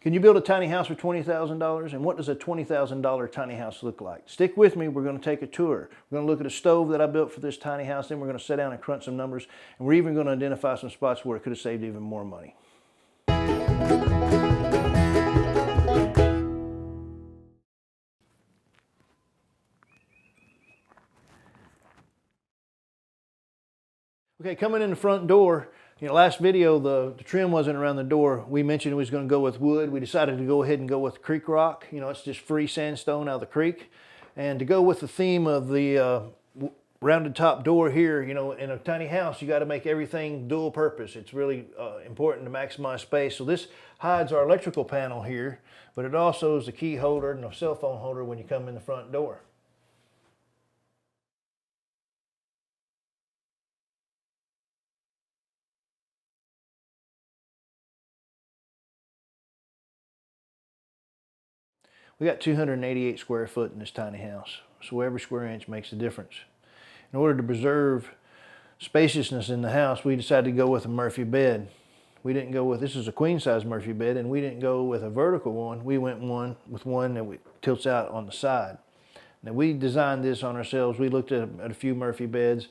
Can you build a tiny house for $20,000? And what does a $20,000 tiny house look like? Stick with me. We're going to take a tour. We're going to look at a stove that I built for this tiny house. Then we're going to sit down and crunch some numbers. And we're even going to identify some spots where it could have saved even more money. Okay, coming in the front door, last video, the trim wasn't around the door. We mentioned we was going to go with wood. We decided to go ahead and go with creek rock. It's just free sandstone out of the creek. And to go with the theme of the rounded top door here, in a tiny house, you got to make everything dual purpose. It's really important to maximize space. So this hides our electrical panel here, but it also is a key holder and a cell phone holder when you come in the front door. We got 288 square foot in this tiny house, so every square inch makes a difference. In order to preserve spaciousness in the house, we decided to go with a Murphy bed. We didn't go with, this is a queen size Murphy bed, and we didn't go with a vertical one. We went with one that tilts out on the side. Now we designed this on ourselves. We looked at a few Murphy beds,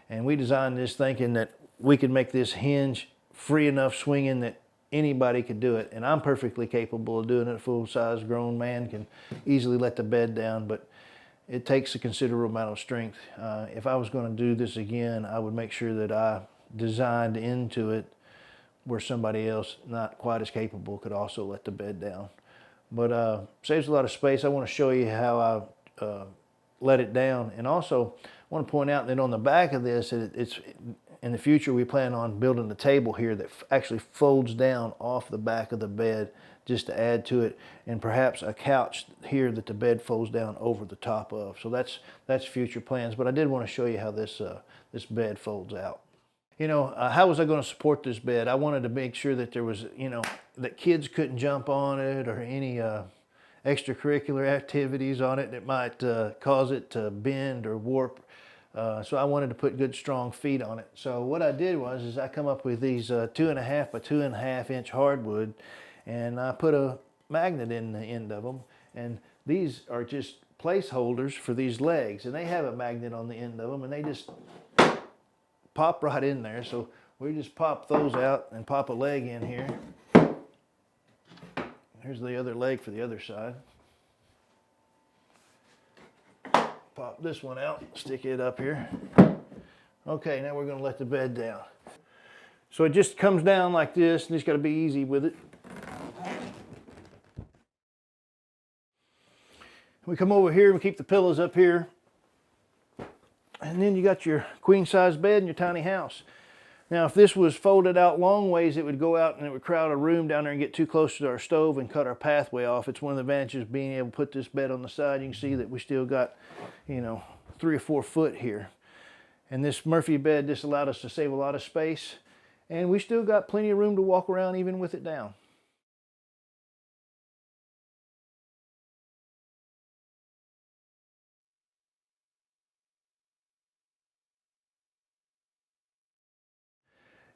and we designed this thinking that we could make this hinge free enough swinging that anybody could do it, and I'm perfectly capable of doing it. A full-size grown man can easily let the bed down, but it takes a considerable amount of strength. If I was going to do this again, I would make sure that I designed into it where somebody else not quite as capable could also let the bed down. But saves a lot of space. I want to show you how I let it down, and also I want to point out that on the back of this, it's in the future, we plan on building a table here that actually folds down off the back of the bed just to add to it, and perhaps a couch here that the bed folds down over the top of. So that's future plans, but I did want to show you how this bed folds out. How was I going to support this bed? I wanted to make sure that there was, that kids couldn't jump on it or any extracurricular activities on it that might cause it to bend or warp. So I wanted to put good strong feet on it. So what I did was I come up with these 2.5 by 2.5 inch hardwood, and I put a magnet in the end of them, and these are just placeholders for these legs, and they have a magnet on the end of them, and they just pop right in there. So we just pop those out and pop a leg in here. Here's the other leg for the other side. Pop this one out, stick it up here. Okay, now we're going to let the bed down. So it just comes down like this, and you just got to be easy with it. We come over here and we keep the pillows up here. And then you got your queen size bed in your tiny house. Now if this was folded out long ways, it would go out and it would crowd a room down there and get too close to our stove and cut our pathway off. It's one of the advantages of being able to put this bed on the side. You can see that we still got 3 or 4 foot here. And this Murphy bed just allowed us to save a lot of space, and we still got plenty of room to walk around even with it down.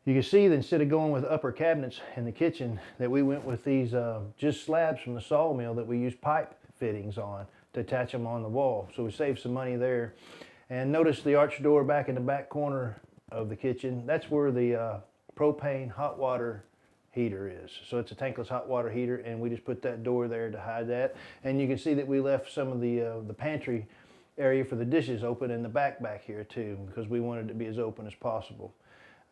You can see that instead of going with upper cabinets in the kitchen, that we went with these just slabs from the sawmill that we use pipe fittings on to attach them on the wall. So we saved some money there. And notice the arch door back in the back corner of the kitchen. That's where the propane hot water heater is. So it's a tankless hot water heater, and we just put that door there to hide that. And you can see that we left some of the pantry area for the dishes open in the back here too, because we wanted it to be as open as possible.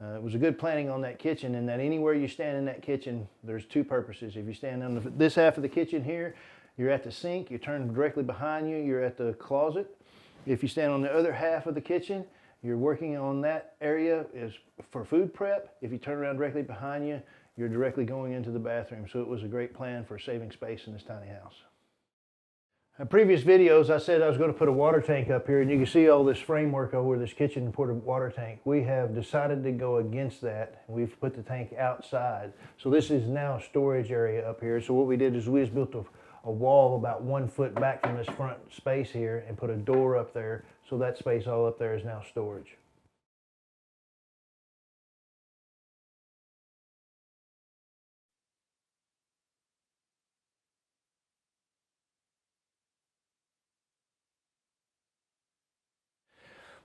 It was a good planning on that kitchen, in that anywhere you stand in that kitchen, there's 2 purposes. If you stand on this half of the kitchen here, you're at the sink. You turn directly behind you, you're at the closet. If you stand on the other half of the kitchen, you're working on that area is for food prep. If you turn around directly behind you, you're directly going into the bathroom. So it was a great plan for saving space in this tiny house. In previous videos, I said I was going to put a water tank up here, and you can see all this framework over this kitchen portable water tank. We have decided to go against that. We've put the tank outside. So this is now a storage area up here. So what we did is we just built a wall about 1 foot back from this front space here and put a door up there. So that space all up there is now storage.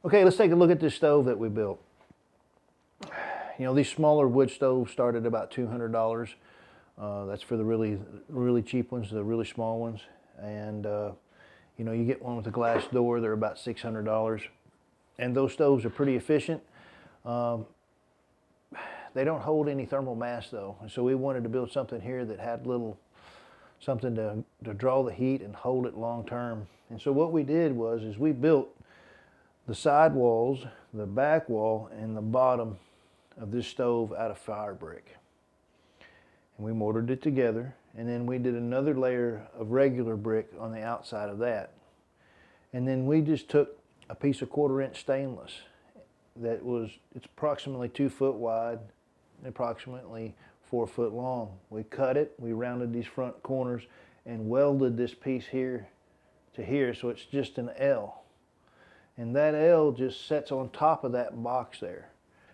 Okay, let's take a look at this stove that we built. You know, these smaller wood stoves start at about $200. That's for the really cheap ones, the really small ones. And you know, you get one with a glass door, they're about $600. And those stoves are pretty efficient. They don't hold any thermal mass though. And so we wanted to build something here that had something to draw the heat and hold it long term. And so what we did is we built the side walls, the back wall, and the bottom of this stove out of fire brick. And we mortared it together, and then we did another layer of regular brick on the outside of that. And then we just took a piece of 1/4-inch stainless it's approximately 2 foot wide, approximately 4 foot long. We cut it, we rounded these front corners, and welded this piece here to here, so it's just an L. And that L just sets on top of that box there.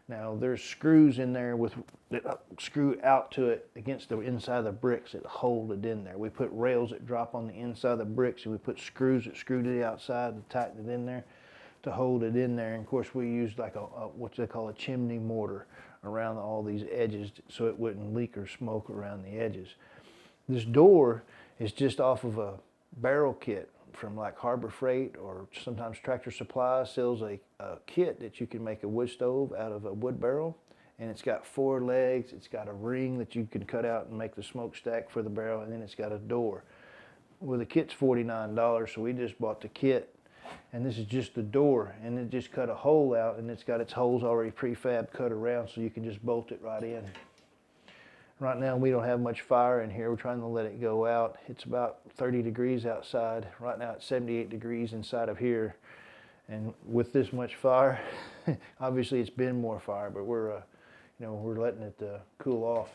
Now there's screws in there that screw out to it against the inside of the bricks that hold it in there. We put rails that drop on the inside of the bricks, and we put screws that screw to the outside to tighten it in there to hold it in there. And of course we used like what they call a chimney mortar around all these edges so it wouldn't leak or smoke around the edges. This door is just off of a barrel kit from like Harbor Freight, or sometimes Tractor Supply sells a kit that you can make a wood stove out of a wood barrel. And it's got 4 legs, it's got a ring that you can cut out and make the smokestack for the barrel, and then it's got a door. Well, the kit's $49, so we just bought the kit. And this is just the door, and it just cut a hole out, and it's got its holes already prefab cut around, so you can just bolt it right in. Right now we don't have much fire in here. We're trying to let it go out. It's about 30 degrees outside. Right now it's 78 degrees inside of here. And with this much fire, obviously it's been more fire, but we're letting it cool off.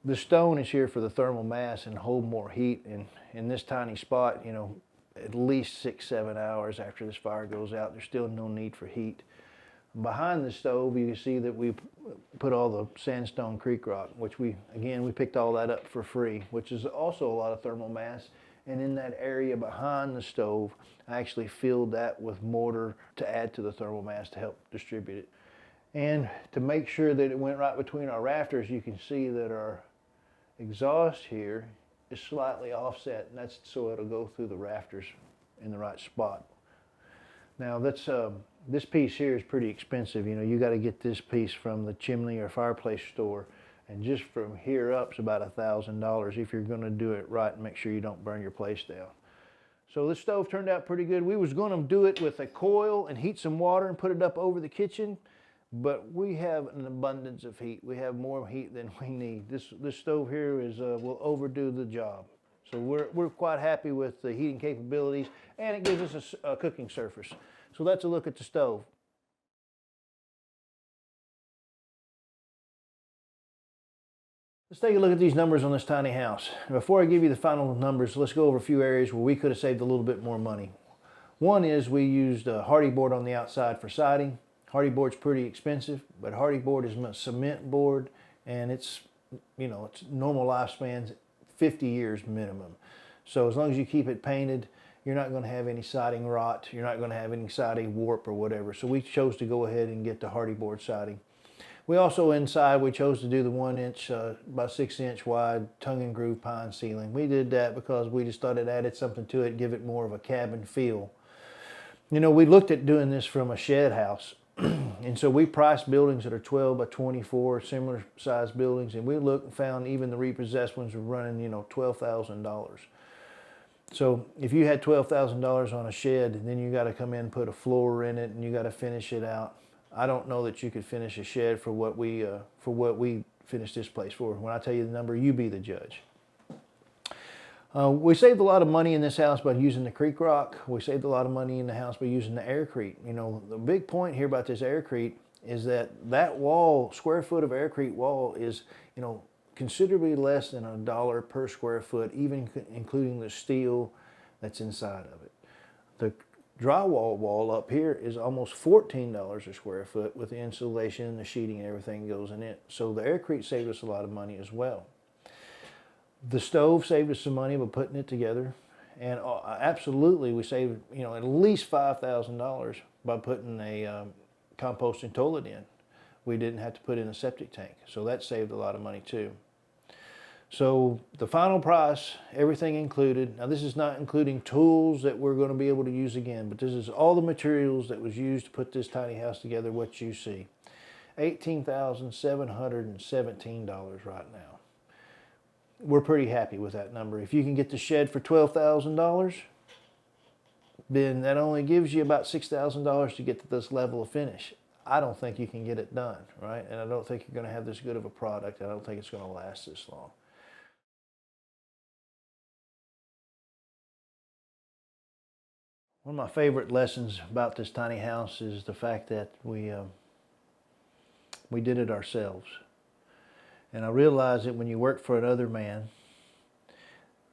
The stone is here for the thermal mass and hold more heat. And in this tiny spot, you know, at least 6-7 hours after this fire goes out, there's still no need for heat. Behind the stove, you can see that we put all the sandstone creek rock, which we picked all that up for free, which is also a lot of thermal mass. And in that area behind the stove, I actually filled that with mortar to add to the thermal mass to help distribute it. And to make sure that it went right between our rafters, you can see that our exhaust here is slightly offset, and that's so it'll go through the rafters in the right spot. Now that's this piece here is pretty expensive. You know, you got to get this piece from the chimney or fireplace store, and just from here up is about $1,000 if you're going to do it right and make sure you don't burn your place down. So this stove turned out pretty good. We was going to do it with a coil and heat some water and put it up over the kitchen, but we have an abundance of heat. We have more heat than we need. This stove here will overdo the job. So we're quite happy with the heating capabilities, and it gives us a cooking surface. So that's a look at the stove. Let's take a look at these numbers on this tiny house. Before I give you the final numbers, let's go over a few areas where we could have saved a little bit more money. One is we used hardy board on the outside for siding. Hardy board's pretty expensive, but hardy board is a cement board, and it's normal lifespan's 50 years minimum. So as long as you keep it painted, you're not going to have any siding rot, you're not going to have any siding warp or whatever. So we chose to go ahead and get the hardy board siding. We also inside, we chose to do the 1-inch by 6-inch wide tongue and groove pine ceiling. We did that because we just thought it added something to it, give it more of a cabin feel. You know, we looked at doing this from a shed house. And so we priced buildings that are 12 by 24, similar size buildings, and we looked and found even the repossessed ones were running, $12,000. So if you had $12,000 on a shed, then you got to come in and put a floor in it, and you got to finish it out. I don't know that you could finish a shed for what we finished this place for. When I tell you the number, you be the judge. We saved a lot of money in this house by using the creek rock. We saved a lot of money in the house by using the aircrete. You know, the big point here about this aircrete is that wall, square foot of aircrete wall is, considerably less than $1 per square foot, even including the steel that's inside of it. The drywall wall up here is almost $14 a square foot with the insulation and the sheeting and everything goes in it. So the aircrete saved us a lot of money as well. The stove saved us some money by putting it together, And absolutely, we saved at least $5,000 by putting a composting toilet in. We didn't have to put in a septic tank, so that saved a lot of money too. So the final price, everything included. Now this is not including tools that we're going to be able to use again, but this is all the materials that was used to put this tiny house together, what you see. $18,717 right now. We're pretty happy with that number. If you can get the shed for $12,000, then that only gives you about $6,000 to get to this level of finish. I don't think you can get it done, right? And I don't think you're going to have this good of a product. I don't think it's going to last this long. One of my favorite lessons about this tiny house is the fact that we did it ourselves. And I realized that when you work for another man,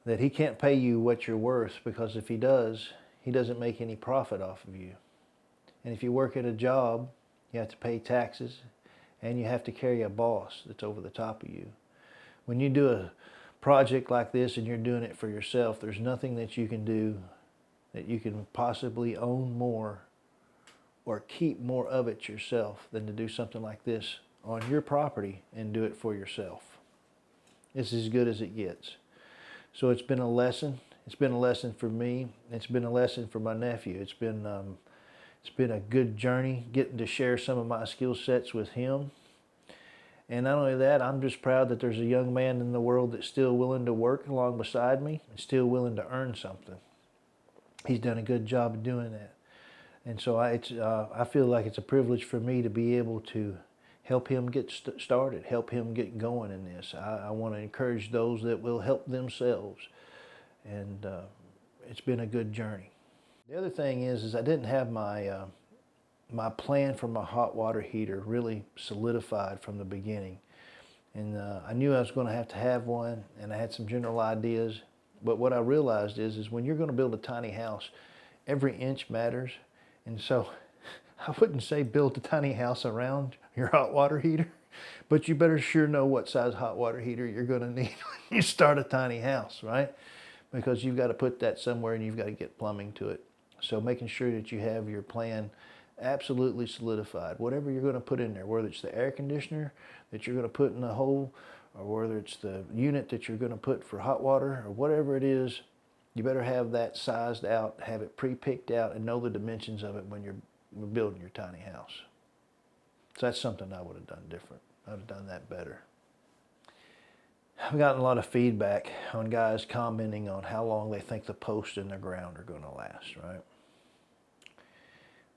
that he can't pay you what you're worth, because if he does, he doesn't make any profit off of you. And if you work at a job, you have to pay taxes, and you have to carry a boss that's over the top of you. When you do a project like this and you're doing it for yourself, there's nothing that you can do that you can possibly own more or keep more of it yourself than to do something like this on your property and do it for yourself. It's as good as it gets. So it's been a lesson. It's been a lesson for me. It's been a lesson for my nephew. It's been a good journey getting to share some of my skill sets with him. And not only that, I'm just proud that there's a young man in the world that's still willing to work along beside me and still willing to earn something. He's done a good job of doing that. And so I feel like it's a privilege for me to be able to help him get started, help him get going in this. I want to encourage those that will help themselves. And it's been a good journey. The other thing is I didn't have my plan for my hot water heater really solidified from the beginning. And I knew I was going to have one, and I had some general ideas. But what I realized is when you're going to build a tiny house, every inch matters. And so I wouldn't say build a tiny house around your hot water heater, but you better sure know what size hot water heater you're going to need when you start a tiny house, right? Because you've got to put that somewhere and you've got to get plumbing to it. So making sure that you have your plan absolutely solidified. Whatever you're going to put in there, whether it's the air conditioner that you're going to put in the hole, or whether it's the unit that you're going to put for hot water, or whatever it is, you better have that sized out, have it pre-picked out, and know the dimensions of it when you're building your tiny house. So that's something I would have done different. I would have done that better. I've gotten a lot of feedback on guys commenting on how long they think the posts in the ground are going to last, right?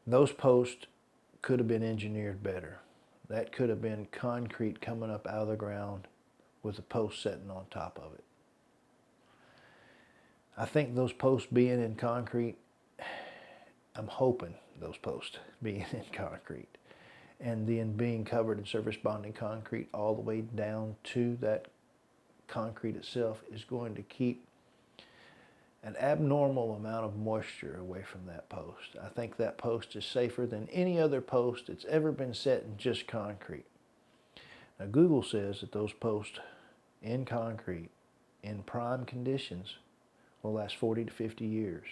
Those posts could have been engineered better. That could have been concrete coming up out of the ground with a post sitting on top of it. I think those posts being in concrete, I'm hoping those posts being in concrete and then being covered in surface bonding concrete all the way down to that concrete itself is going to keep an abnormal amount of moisture away from that post. I think that post is safer than any other post that's ever been set in just concrete. Now Google says that those posts in concrete in prime conditions will last 40 to 50 years.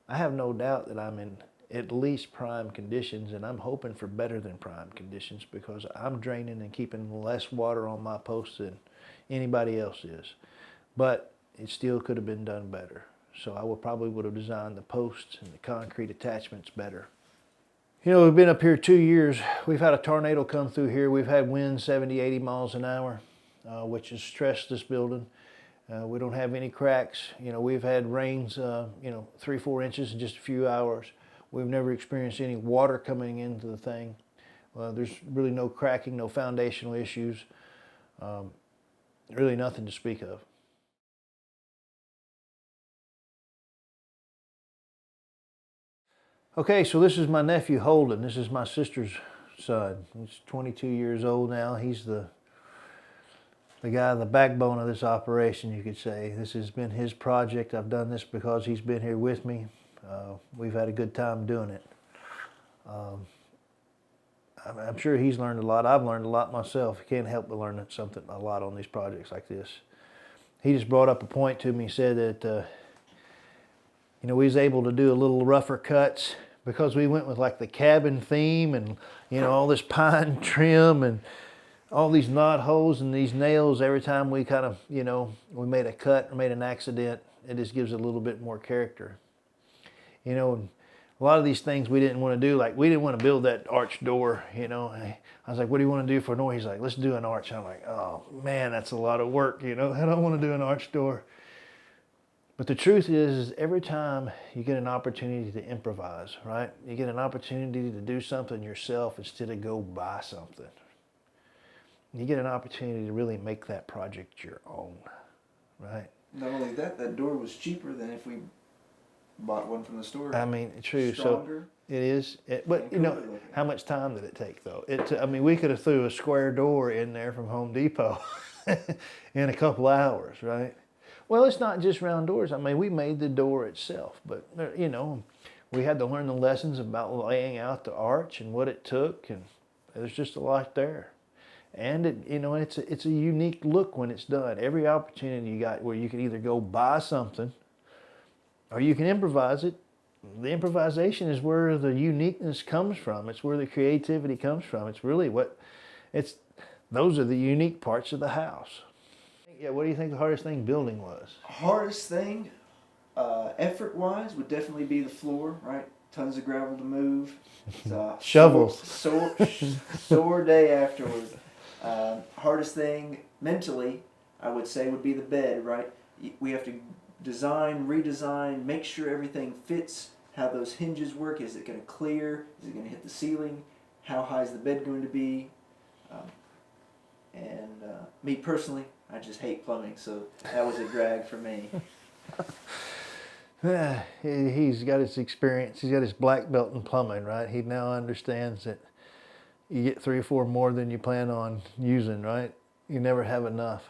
I have no doubt that I'm in at least prime conditions, and I'm hoping for better than prime conditions because I'm draining and keeping less water on my posts than anybody else is. But it still could have been done better. So I probably would have designed the posts and the concrete attachments better. You know, we've been up here 2 years. We've had a tornado come through here. We've had winds 70, 80 miles an hour, which has stressed this building. We don't have any cracks. You know, we've had rains, 3, 4 inches in just a few hours. We've never experienced any water coming into the thing. There's really no cracking, no foundational issues. Really nothing to speak of. Okay, so this is my nephew Holden. This is my sister's son. He's 22 years old now. He's the guy, the backbone of this operation, you could say. This has been his project. I've done this because he's been here with me. We've had a good time doing it. I'm sure he's learned a lot. I've learned a lot myself. I can't help but learn a lot on these projects like this. he just brought up a point to me. He said that, you know, we was able to do a little rougher cuts because we went with like the cabin theme and, you know, all this pine trim and all these knot holes and these nails. Every time we kind of, you know, we made a cut or made an accident, it just gives it a little bit more character. You know, a lot of these things we didn't want to do. Like, we didn't want to build that arch door, you know. I was like, what do you want to do for a door? He's like, let's do an arch. And I'm like, oh man, that's a lot of work, you know. I don't want to do an arch door. But the truth is every time you get an opportunity to improvise, right? You get an opportunity to do something yourself instead of go buy something. You get an opportunity to really make that project your own, right? Not only that, that door was cheaper than if we bought one from the store. I mean, true. Stronger. So it is. But you know, how much time did it take though? I mean, we could have threw a square door in there from Home Depot in a couple hours, right? Well, it's not just round doors. I mean, we made the door itself, but you know, we had to learn the lessons about laying out the arch and what it took, and there's just a lot there. And it, you know, it's a unique look when it's done. Every opportunity you got where you can either go buy something or you can improvise it. The improvisation is where the uniqueness comes from. It's where the creativity comes from. It's really those are the unique parts of the house. Yeah, what do you think the hardest thing building was? Hardest thing, effort-wise, would definitely be the floor, right? Tons of gravel to move. Shovels. Sore day afterward. Hardest thing mentally, I would say, would be the bed, right? We have to design, redesign, make sure everything fits, how those hinges work. Is it going to clear? Is it going to hit the ceiling? How high is the bed going to be? Me personally, I just hate plumbing, so that was a drag for me. He's got his experience. He's got his black belt in plumbing, right? He now understands that you get 3 or 4 more than you plan on using, right? You never have enough.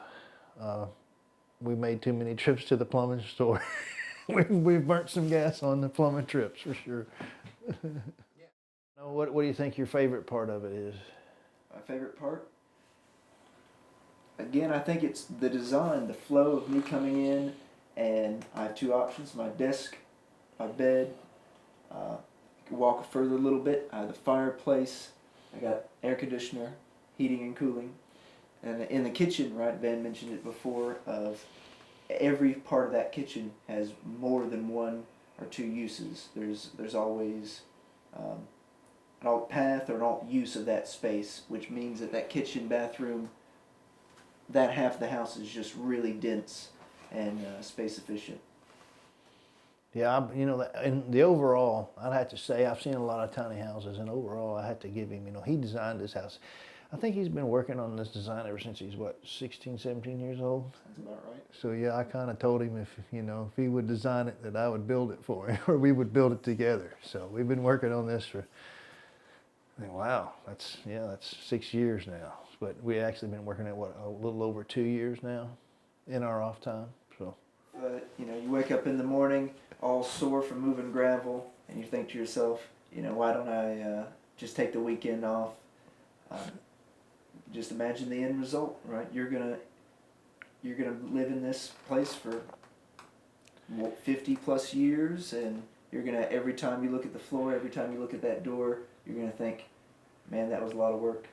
We made too many trips to the plumbing store. We've burnt some gas on the plumbing trips for sure. What do you think your favorite part of it is? My favorite part? Again, I think it's the design, the flow of me coming in, and I have 2 options: my desk, my bed. I can walk further a little bit. I have the fireplace. I got air conditioner, heating and cooling. And in the kitchen, right, Ben mentioned it before, of every part of that kitchen has more than 1 or 2 uses. There's always an alt path or an alt use of that space, which means that that kitchen, bathroom, that half of the house is just really dense and space efficient. Yeah, you know, in the overall, I'd have to say I've seen a lot of tiny houses, and overall, I have to give him, you know, he designed this house. I think he's been working on this design ever since he's, what, 16, 17 years old? That's about right. So yeah, I kind of told him if he would design it, that I would build it for him, or we would build it together. So we've been working on this for, wow, that's 6 years now. But we actually been working at a little over 2 years now, in our off time. So. You know, you wake up in the morning all sore from moving gravel, and you think to yourself, you know, why don't I just take the weekend off? Just imagine the end result, right? You're gonna live in this place for 50 plus years, and you're gonna, every time you look at the floor, every time you look at that door, you're gonna think, man, that was a lot of work.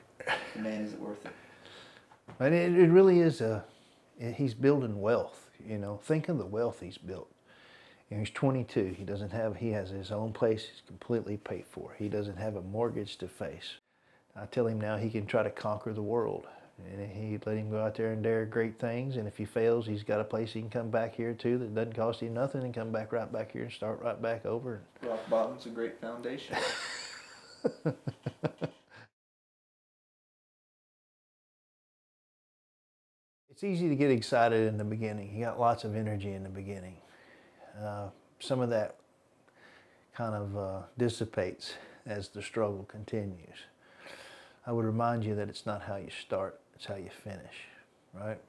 Man, is it worth it? And it really is he's building wealth, you know. Think of the wealth he's built. You know, he's 22. He has his own place. He's completely paid for. He doesn't have a mortgage to face. I tell him now he can try to conquer the world. And he let him go out there and dare great things. And if he fails, he's got a place he can come back here to that doesn't cost him nothing, and come back right back here and start right back over. Rock bottom's a great foundation. It's easy to get excited in the beginning. You got lots of energy in the beginning. Some of that kind of dissipates as the struggle continues. I would remind you that it's not how you start, it's how you finish, right?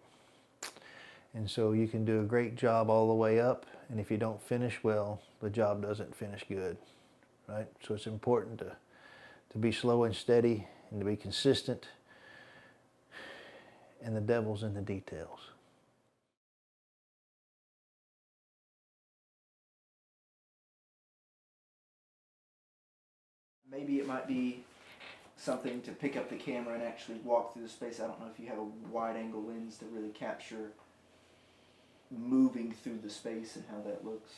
And so you can do a great job all the way up, and if you don't finish well, the job doesn't finish good, right? So it's important to be slow and steady and to be consistent, and the devil's in the details. maybe it might be something to pick up the camera and actually walk through the space. I don't know if you have a wide angle lens to really capture moving through the space and how that looks.